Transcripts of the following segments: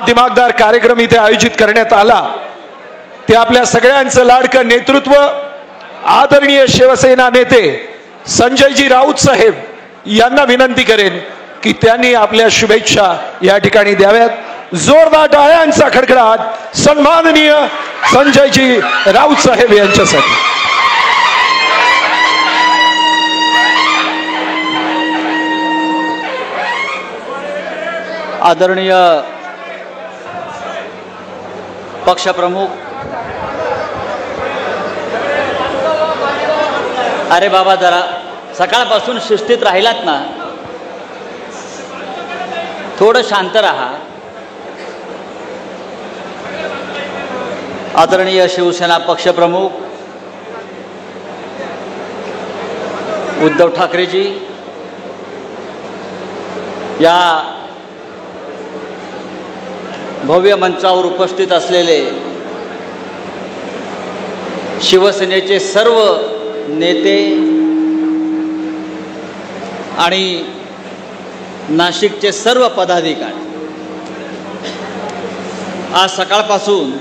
दिमागदार कार्यक्रम इथे आयोजित करण्यात आला ते आपल्या सगळ्यांचं लाडकं नेतृत्व आदरणीय शिवसेना नेते संजयजी राऊत साहेब यांना विनंती करेन की त्यांनी आपल्या शुभेच्छा या ठिकाणी द्याव्यात। जोरदार टाळ्यांचा खडखडाट सन्माननीय संजयजी राऊत साहेब यांच्यासाठी। आदरणीय पक्षप्रमुख, अरे बाबा जरा सकाळपासून शिस्तीत राहिलात ना, थोडं शांत राहा। आदरणीय शिवसेना पक्षप्रमुख उद्धव ठाकरेजी, या भव्य मंचावर उपस्थित असलेले शिवसेनेचे सर्व नेते आणि नाशिकचे सर्व पदाधिकारी, आज सकाळपासून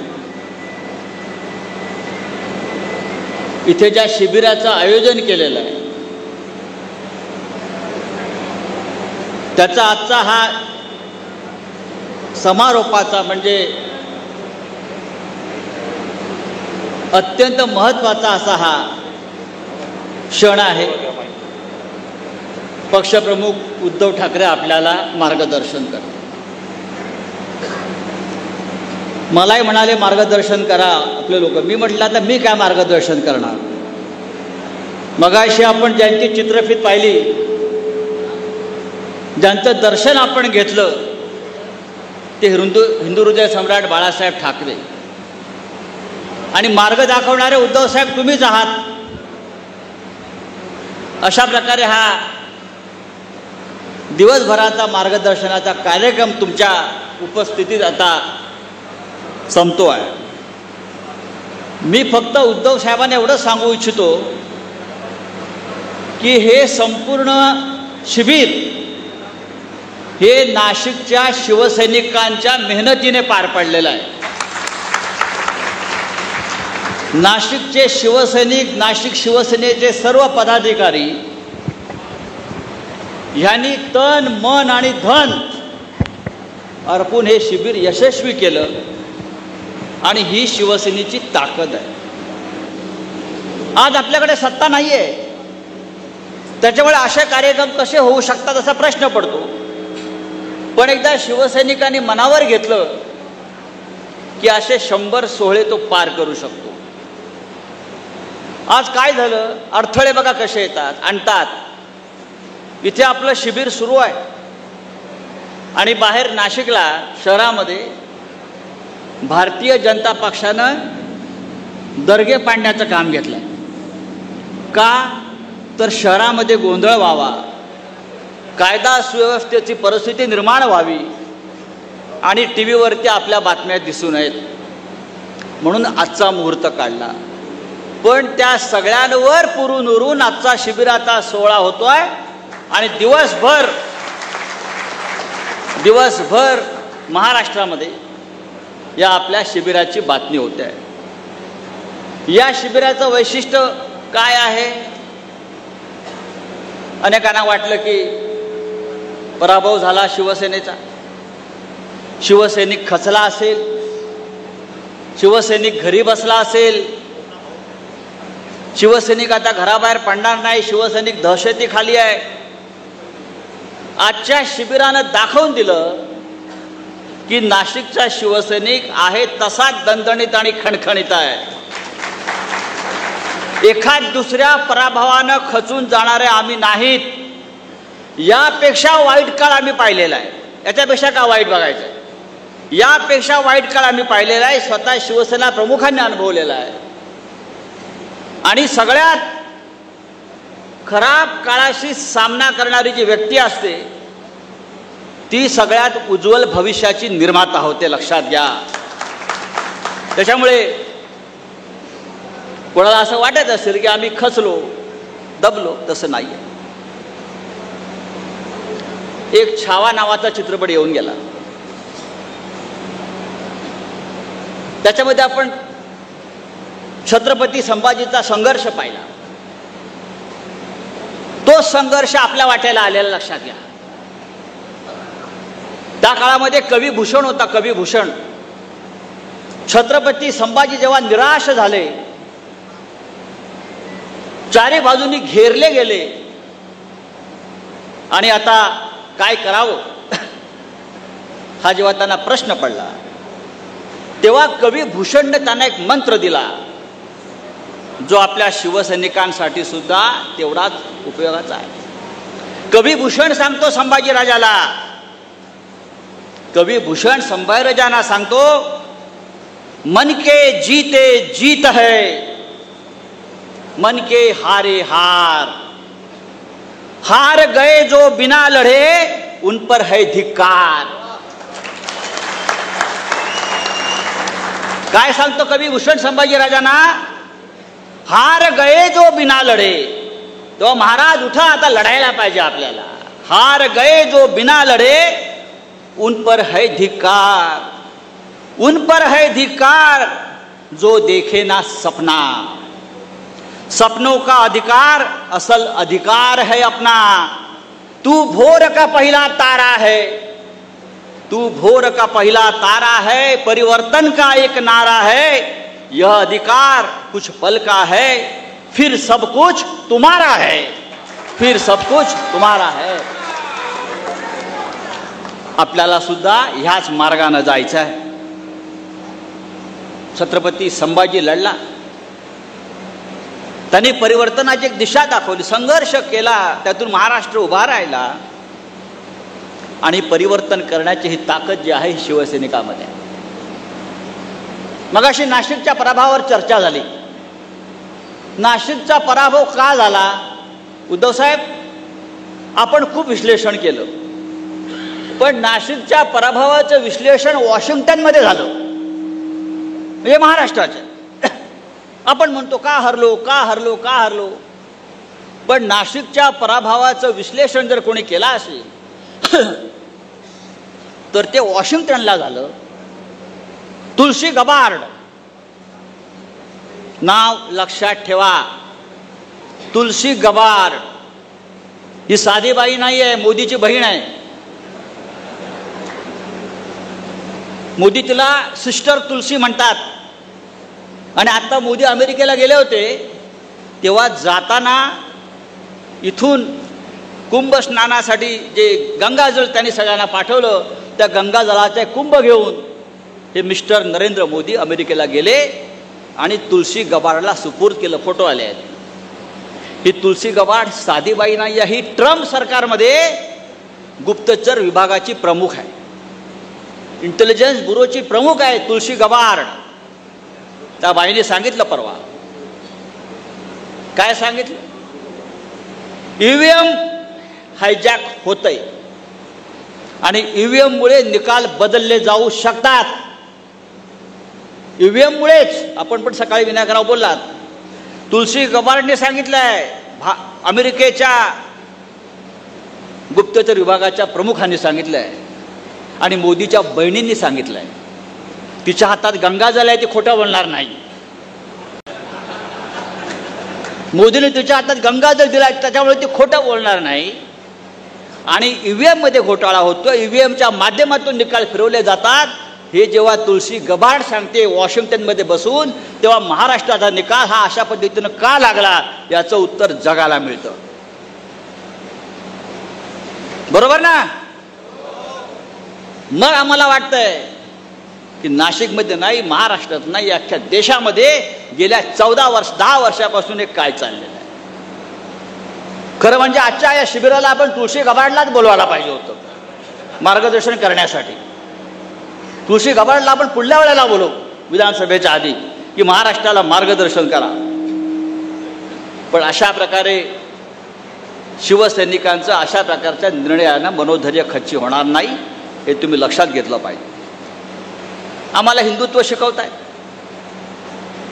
इथे ज्या शिबिराचं आयोजन केलेलं आहे त्याचा आजचा हा समारोपाचा म्हणजे अत्यंत महत्त्वाचा असा हा क्षण आहे। पक्षप्रमुख उद्धव ठाकरे आपल्याला मार्गदर्शन करतात। मलाही म्हणाले मार्गदर्शन करा आपले लोक। मी म्हटलं आता मी काय मार्गदर्शन करणार। मगाशी आपण ज्यांची चित्रफीत पाहिली, ज्यांचं दर्शन आपण घेतलं, ते हिंदू हृदय सम्राट बाळासाहेब ठाकरे आणि मार्ग दाखवणारे उद्धव साहेब तुम्हीच आहात। अशा प्रकारे हा दिवसभराचा मार्गदर्शनाचा कार्यक्रम तुमच्या उपस्थितीत आता संपतो आहे। मी फक्त उद्धव साहेबांना एवढं सांगू इच्छितो की हे संपूर्ण शिबिर हे नाशिकच्या शिवसैनिकांच्या मेहनतीने पार पडलेलं आहे। नाशिकचे शिवसैनिक, नाशिक शिवसेनेचे सर्व पदाधिकारी यांनी तन मन आणि धन अर्पून हे शिबिर यशस्वी केलं आणि ही शिवसेनेची ताकद आहे। आज आपल्याकडे सत्ता नाहीये, त्याच्यामुळे असे कार्यक्रम कसे होऊ शकतात असा प्रश्न पडतो। पण एकदा शिवसैनिकांनी मनावर घेतलं की असे 100 सोहळे तो पार करू शकतो। आज काय झालं, अडथळे बघा कसे येतात, आणतात। इथे आपलं शिबिर सुरू आहे आणि बाहेर नाशिकला शहरामध्ये भारतीय जनता पक्षानं दर्गे पाडण्याचं काम घेतलं। का तर शहरामध्ये गोंधळ व्हावा, कायदा सुव्यवस्थेची परिस्थिती निर्माण व्हावी आणि टी व्हीवरती आपल्या बातम्या दिसू नयेत म्हणून आजचा मुहूर्त काढला। पण त्या सगळ्यांवर पुरून उरून आजचा शिबिराचा सोहळा होतोय आणि दिवसभर महाराष्ट्रामध्ये या आपल्या शिबिराची बातमी होते आहे। या शिबिराचं वैशिष्ट्य काय आहे? अनेकांना वाटलं की पराभव झाला शिवसेनेचा, शिवसैनिक खचला असेल, शिवसैनिक घरी बसला असेल, शिवसैनिक आता घराबाहेर पडणार नाही, शिवसैनिक दहशतीखाली आहे। आजच्या शिबिरानं दाखवून दिलं की नाशिकचा शिवसैनिक आहे तसाच दणदणीत आणि खणखणीत आहे। एखाद दुसऱ्या पराभवानं खचून जाणारे आम्ही नाहीत। यापेक्षा वाईट काळ आम्ही पाहिलेला आहे। याच्यापेक्षा का वाईट बघायचं, यापेक्षा वाईट काळ आम्ही पाहिलेला आहे, स्वतः शिवसेना प्रमुखांनी अनुभवलेला आहे। आणि सगळ्यात खराब काळाशी सामना करणारी जी व्यक्ती असते ती सगळ्यात उज्ज्वल भविष्याची निर्माता होते, लक्षात घ्या। त्याच्यामुळे कोणाला असं वाटत असेल की आम्ही खचलो, दबलो, तसं नाहीये। एक छावा नावाचा चित्रपट येऊन गेला, त्याच्यामध्ये आपण छत्रपती संभाजीचा संघर्ष पाहिला. तो संघर्ष आपल्या वाट्याला आलेला लक्षात घ्या. त्या काळामध्ये कवी भूषण होता. कवी भूषण. छत्रपती संभाजी जेव्हा निराश झाले, चारी बाजूनी घेरले गेले आणि आता काय करावं हा जेव्हा त्यांना प्रश्न पडला, तेव्हा कवी भूषणने त्यांना एक मंत्र दिला, जो आपल्या शिवसैनिकांसाठी सुद्धा तेवढाच उपयोगाचा आहे. कवी भूषण सांगतो संभाजीराजाला, कवी भूषण संभाजीराजांना सांगतो, मन के जीते जीत है, मन के हारे हार, हार गए जो बिना लढे उन पर है धिक्कार. काय सांगतो कवी भूषण संभाजीराजांना? हार गए जो बिना लढे. तो महाराज उठा, आता लढायला पाहिजे आपल्याला. हार गए जो बिना लढे उन पर है धिक्कार, उन पर है धिक्कार जो देखे ना सपना. सपनों का अधिकार असल अधिकार है अपना. तू भोर का पहला तारा है, तू भोर का पहला तारा है, परिवर्तन का एक नारा है. यह अधिकार कुछ पल का है, फिर सब कुछ तुम्हारा है, फिर सब कुछ तुम्हारा है. आपल्याला सुद्धा ह्याच मार्गाने जायचं आहे. छत्रपती संभाजी लढला, त्यांनी परिवर्तनाची एक दिशा दाखवली, संघर्ष केला, त्यातून महाराष्ट्र उभा राहिला आणि परिवर्तन करण्याची ही ताकद जी आहे शिवसैनिकामध्ये. मगाशी नाशिकच्या पराभवावर चर्चा झाली. नाशिकचा पराभव का झाला? उद्धव साहेब, आपण खूप विश्लेषण केलं, पण नाशिकच्या पराभवाचं विश्लेषण वॉशिंग्टनमध्ये झालं, म्हणजे महाराष्ट्राचं. आपण म्हणतो का हरलो, का हरलो, का हरलो, पण नाशिकच्या पराभवाचं विश्लेषण जर कोणी केलं असेल तर ते वॉशिंग्टनला झालं. तुलसी गबार्ड नाव लक्षात ठेवा. तुलसी गबार्ड ही साधी बाई नाही आहे, मोदीची बहीण आहे. मोदी तिला सिस्टर तुलसी म्हणतात. आणि आता मोदी अमेरिकेला गेले होते तेव्हा जाताना इथून कुंभ स्नानासाठी जे गंगाजळ त्यांनी सगळ्यांना पाठवलं, त्या गंगाजळाचे कुंभ घेऊन हे मिस्टर नरेंद्र मोदी अमेरिकेला गेले आणि तुलसी गबार्डला सुपूर्द केलं. फोटो आले आहेत. ही तुलसी गबार्ड साधी बाई नाही आहे, ही ट्रम्प सरकारमध्ये गुप्तचर विभागाची प्रमुख आहे, इंटेलिजन्स ब्युरोची प्रमुख आहे तुलसी गबार्ड. त्या बाईने सांगितलं परवा, काय सांगितलं? ईव्हीएम हायजॅक होतंय आणि ईव्हीएम मुळे निकाल बदलले जाऊ शकतात. ईव्हीएम मुळेच. आपण पण सकाळी विनायकराव बोललात, तुलसी गबार्डने सांगितलंय, अमेरिकेच्या गुप्तचर विभागाच्या प्रमुखांनी सांगितलंय आणि मोदीच्या बहिणींनी सांगितलंय. तिच्या हातात गंगाजल आहे, ती खोटं बोलणार नाही. मोदीने तिच्या हातात गंगाजल दिला, त्याच्यामुळे ती खोटं बोलणार नाही. आणि ईव्हीएम मध्ये घोटाळा होतो, ईव्हीएमच्या माध्यमातून निकाल फिरवले जातात, हे जेव्हा तुलसी गबार्ड सांगते वॉशिंग्टनमध्ये बसून, तेव्हा महाराष्ट्राचा निकाल हा अशा पद्धतीनं का लागला याचं उत्तर जगाला मिळतं. बरोबर ना? मग आम्हाला वाटतंय की नाशिकमध्ये नाही, महाराष्ट्रात नाही, अख्ख्या देशामध्ये गेल्या 10 वर्षापासून एक काय चाललेलं आहे. खरं म्हणजे आजच्या या शिबिराला आपण तुळशी गबार्डलाच बोलवायला पाहिजे होतं मार्गदर्शन करण्यासाठी. तुळशी गबार्डला आपण पुढल्या वेळेला बोलवू विधानसभेच्या आधी की महाराष्ट्राला मार्गदर्शन करा. पण अशा प्रकारे शिवसैनिकांचं अशा प्रकारच्या निर्णयानं मनोधैर्य खच्ची होणार नाही, हे तुम्ही लक्षात घेतलं पाहिजे. आम्हाला हिंदुत्व शिकवताय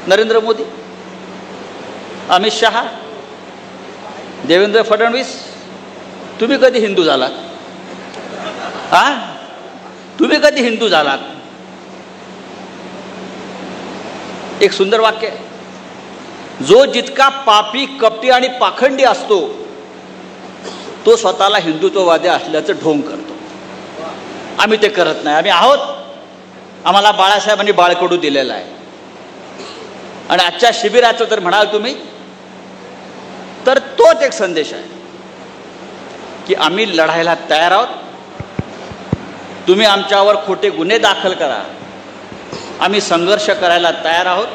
नरेंद्र मोदी, अमित शहा, देवेंद्र फडणवीस. तुम्ही कधी हिंदू झालात? तुम्ही कधी हिंदू झालात? एक सुंदर वाक्य आहे, जो जितका पापी, कपटी आणि पाखंडी असतो तो स्वतःला हिंदुत्ववादी असल्याचं ढोंग करतो. आम्ही ते करत नाही. आम्ही आहोत. आम्हाला बाळासाहेबांनी बाळकडू दिलेला आहे. आणि आजच्या शिबिराचं जर म्हणाल तुम्ही तर तोच एक संदेश आहे की आम्ही लढायला तयार आहोत. तुम्ही आमच्यावर खोटे गुन्हे दाखल करा, आम्ही संघर्ष करायला तयार आहोत.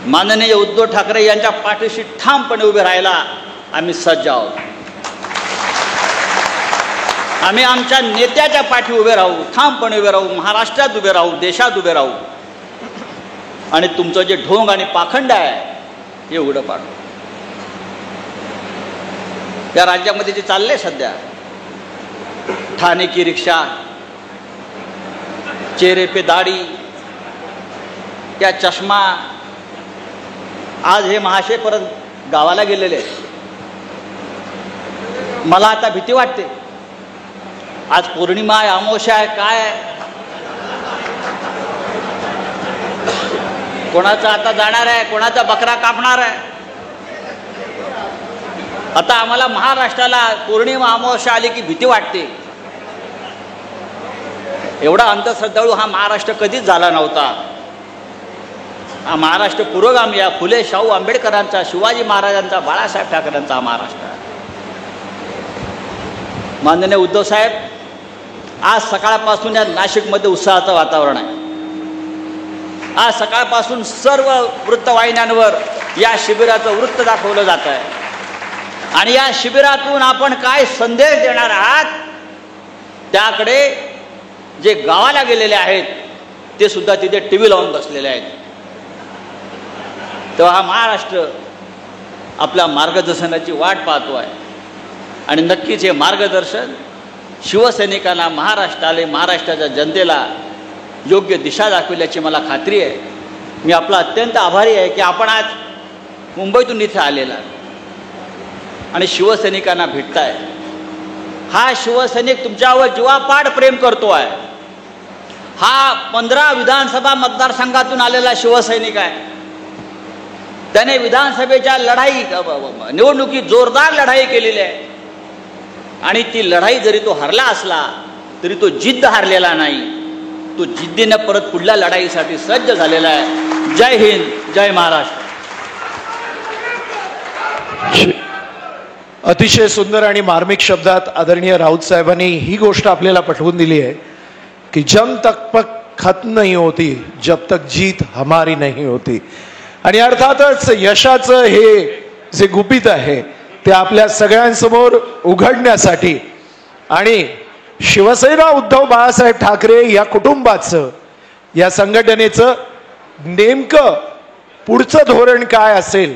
माननीय उद्धव ठाकरे यांच्या पाठीशी ठामपणे उभे राहायला आम्ही सज्ज आहोत. आम्ही आमच्या नेत्याच्या पाठी उभे राहू, ठामपणे उभे राहू, महाराष्ट्रात उभे राहू, देशात उभे राहू आणि तुमचं जे ढोंग आणि पाखंड आहे हे उघडं पाडू. या राज्यामध्ये जे चाललंय सध्या, ठाणे की रिक्षा, चेहरे पे दाढी, क्या चष्मा, आज हे महाशय परत गावाला गेलेले. मला आता भीती वाटते. आज पौर्णिमा आहे, अमावस्या आहे, काय आहे, कोणाचा आता जाणार आहे, कोणाचा बकरा कापणार आहे. आता आम्हाला महाराष्ट्राला पौर्णिमा अमावस्या आली की भीती वाटते. एवढा अंधश्रद्धाळू हा महाराष्ट्र कधीच झाला नव्हता. हा महाराष्ट्र पुरोगामी, या फुले शाहू आंबेडकरांचा, शिवाजी महाराजांचा, बाळासाहेब ठाकरेंचा हा महाराष्ट्र आहे. माननीय उद्धव साहेब, आज सकाळपासून या नाशिकमध्ये उत्साहाचं वातावरण आहे. आज सकाळपासून सर्व वृत्तवाहिन्यांवर या शिबिराचं वृत्त दाखवलं जात आहे. आणि या शिबिरातून आपण काय संदेश देणार आहात त्याकडे जे गावाला गेलेले आहेत ते सुद्धा तिथे टीव्ही लावून बसलेले आहेत. तेव्हा हा महाराष्ट्र आपल्या मार्गदर्शनाची वाट पाहतो आहे. आणि नक्कीच हे मार्गदर्शन शिवसैनिकांना, महाराष्ट्राच्या जनतेला योग्य दिशा दाखविल्याची मला खात्री आहे. मी आपला अत्यंत आभारी आहे की आपण आज मुंबईतून इथे आलेला आणि शिवसैनिकांना भेटताय. हा शिवसैनिक तुमच्यावर जीवापाड प्रेम करतो आहे. हा 15 विधानसभा मतदारसंघातून आलेला शिवसैनिक आहे. त्याने विधानसभेच्या निवडणुकीत जोरदार लढाई केलेली आहे. आणि ती लढाई जरी तो हरला असला तरी तो जिद्द हारलेला नाही. तो जिद्दीने परत पुढल्या लढाईसाठी सज्ज झालेला आहे. जय हिंद, जय महाराष्ट्र. अतिशय सुंदर आणि मार्मिक शब्दात आदरणीय राऊत साहेबांनी ही गोष्ट आपल्याला पटवून दिली आहे की जंग तक पक खत्म नहीं होती जब तक जीत हमारी नहीं होती. आणि अर्थातच यशाचं हे जे गुपित आहे ते आपल्या सगळ्यांसमोर उघडण्यासाठी आणि शिवसेना उद्धव बाळासाहेब ठाकरे या कुटुंबाचं, या संघटनेचं नेमकं पुढचं धोरण काय असेल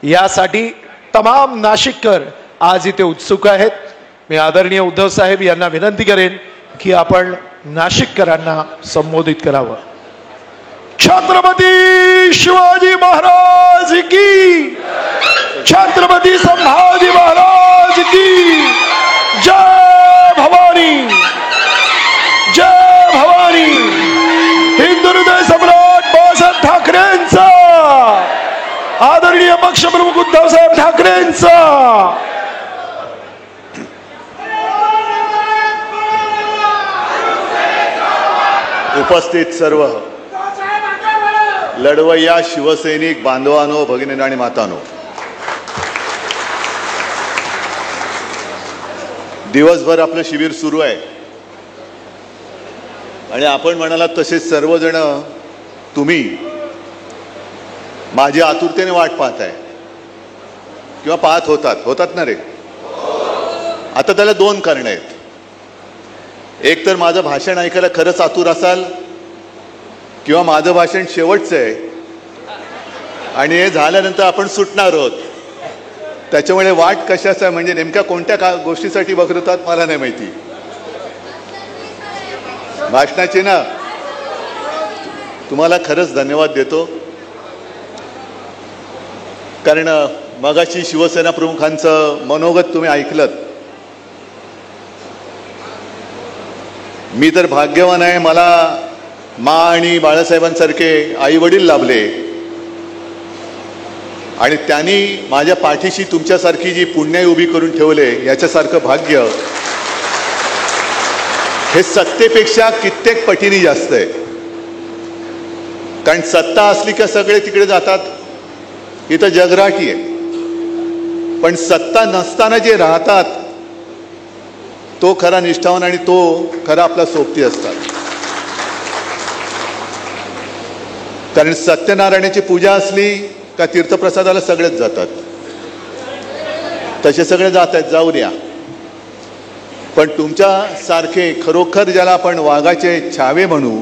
यासाठी तमाम नाशिककर आज इथे उत्सुक आहेत. मी आदरणीय उद्धव साहेब यांना विनंती करेन की आपण नाशिककरांना संबोधित करावं. छत्रपती शिवाजी महाराज की, छत्रपती संभाजी महाराज की जय भवानी, जय भवानी. हिंदू हृदय सम्राट बाळासाहेब ठाकरेंचा, आदरणीय पक्षप्रमुख उद्धव साहेब ठाकरेंचा. उपस्थित सर्व लढवय्या शिवसैनिक बांधवांनो, भगिनींनो आणि मातांनो, दिवसभर आपलं शिबिर सुरू आहे आणि आपण म्हणालात तसेच सर्वजण तुम्ही माझी आतुरतेने वाट पाहताय किंवा पाहत होतात ना रे. आता त्याला 2 कारणं आहेत. एक तर माझं भाषण ऐकायला खरंच आतुर असाल किंवा माझं भाषण शेवटचं आहे आणि हे झाल्यानंतर आपण सुटणार आहोत. त्याच्यामुळे वाट कशाचं आहे म्हणजे नेमक्या कोणत्या गोष्टीसाठी बघतात मला नाही माहिती. भाषणाची ना तुम्हाला खरंच धन्यवाद देतो, कारण मगाशी शिवसेना प्रमुखांचं मनोगत तुम्ही ऐकलत. मी तर भाग्यवान आहे, मला मा आणि बाळासाहेबांसारखे आई वडील लाभले आणि त्यांनी माझ्या पाठीशी तुमच्यासारखी जी पुण्याई उभी करून ठेवले, याच्यासारखं भाग्य हे सत्तेपेक्षा कित्येक पटीने जास्त आहे. कारण सत्ता असली का सगळे तिकडे जातात, इथं जगराटी आहे. पण सत्ता नसताना जे राहतात तो खरा निष्ठावान आणि तो खरा आपला सोबती असतात. कारण सत्यनारायणाची पूजा असली का तीर्थप्रसादाला सगळेच जातात, तसे सगळे जात आहेत, जाऊ द्या. पण तुमच्यासारखे खरोखर ज्याला आपण वाघाचे छावे म्हणू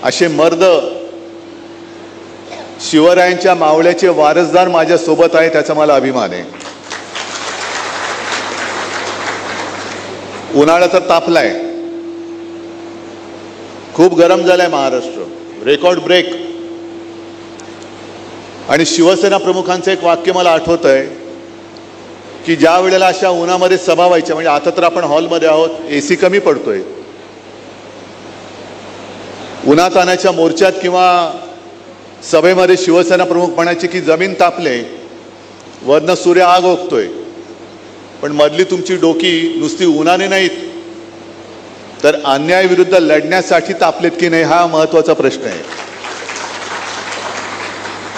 असे मर्द शिवरायांच्या मावळ्याचे वारसदार माझ्या सोबत आहे, त्याचा मला अभिमान आहे. उन्हाळा तर तापलाय, खूप गरम झालाय महाराष्ट्र, रेकॉर्ड ब्रेक. आणि शिवसेना प्रमुखांचं एक वाक्य मला आठवत आहे की ज्या वेळेला अशा उन्हामध्ये सभा व्हायच्या, म्हणजे आता तर आपण हॉलमध्ये आहोत, एसी कमी पडतोय, उन्हातानाच्या मोर्चात किंवा सभेमध्ये शिवसेना प्रमुख म्हणायचे की जमीन तापले, वरनं सूर्य आग ओकतोय, पण मधली तुमची डोकी नुसती उन्हाने नाहीत तर अन्यायाविरुद्ध लढण्यासाठी तापलेत की नाही, हा महत्वाचा प्रश्न आहे.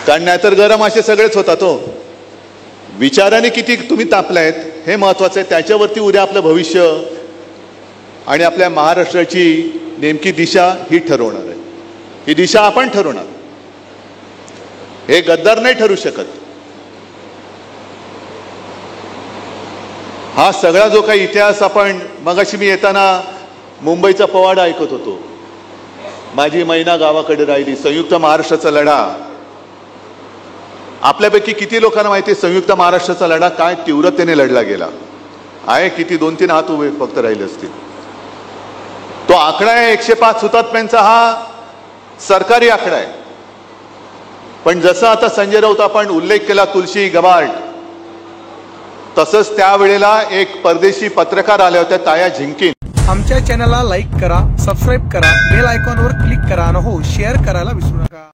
कारण नाहीतर गरम असे सगळेच होतात हो. विचाराने किती तुम्ही तापलायत हे महत्वाचं आहे. त्याच्यावरती उद्या आपलं भविष्य आणि आपल्या महाराष्ट्राची नेमकी दिशा ही ठरवणार आहे. ही दिशा आपण ठरवणार, हे गद्दार नाही ठरू शकत. हा सगळा जो काही इतिहास आपण मगाशी मी येताना मुंबईचा पवाडा ऐकत होतो, माझी मैना गावाकडे राहिली, संयुक्त महाराष्ट्राचा लढा. आपल्यापैकी किती लोकांना माहिती आहे संयुक्त महाराष्ट्राचा लढा काय तीव्रतेने लढला गेला आहे? किती 2-3 हात उभे फक्त राहिले असतील. तो आकडा आहे 105 हुतात्म्यांचा, हा सरकारी आकडा आहे. पण जसं आता संजय राऊत आपण उल्लेख केला तुलसी गबार्ड, तसंच त्यावेळेला एक परदेशी पत्रकार आल्या होत्या, ताया झिंकिन. आमच्या चॅनलला लाईक करा, सबस्क्राईब करा, बेल आयकॉनवर क्लिक करा आणि हो शेअर करायला विसरू नका.